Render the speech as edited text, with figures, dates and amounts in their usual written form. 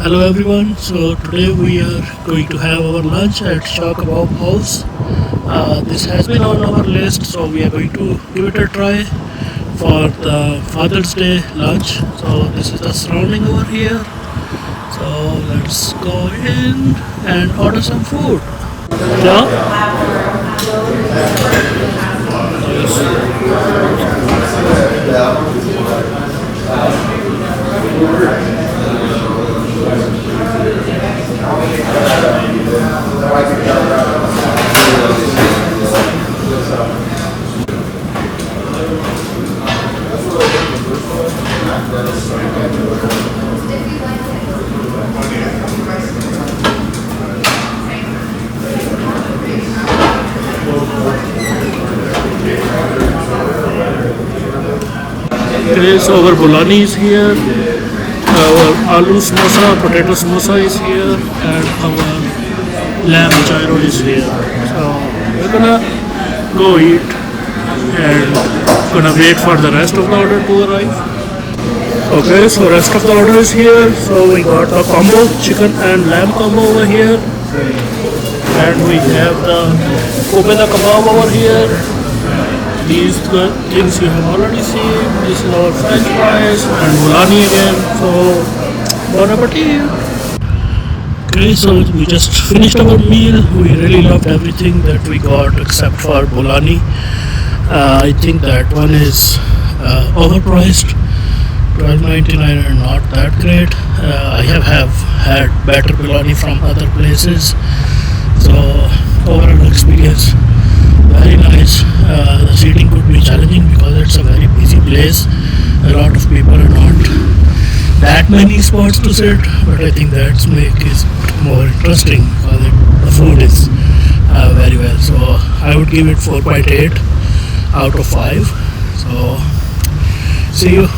Hello everyone. So today we are going to have our lunch at Shah Kabob House. This has been on our list, so we are going to give it a try for the Father's Day lunch. So this is the surrounding over here. So let's go in and order some food. Yeah. Okay, so our bolani is here, our aloo samosa, potato samosa is here, and our lamb gyro is here. So we're gonna go eat and gonna wait for the rest of the order to arrive. Okay, so rest of the order is here. So we got the combo, chicken and lamb combo over here, and we have the Kobe the kebab over here. These things you have already seen. This is our french fries and bolani again. So, bon appetit. Okay, so we just finished our meal. We really loved everything that we got except for bolani. I think that one is overpriced. $12.99 and not that great. I have had better bolani from other places. So overall experience very nice. The seating could be challenging because it's a very busy place. A lot of people are not that many spots to sit, but I think that's make it more interesting because the food is very well. So I would give it 4.8 out of 5. So see you.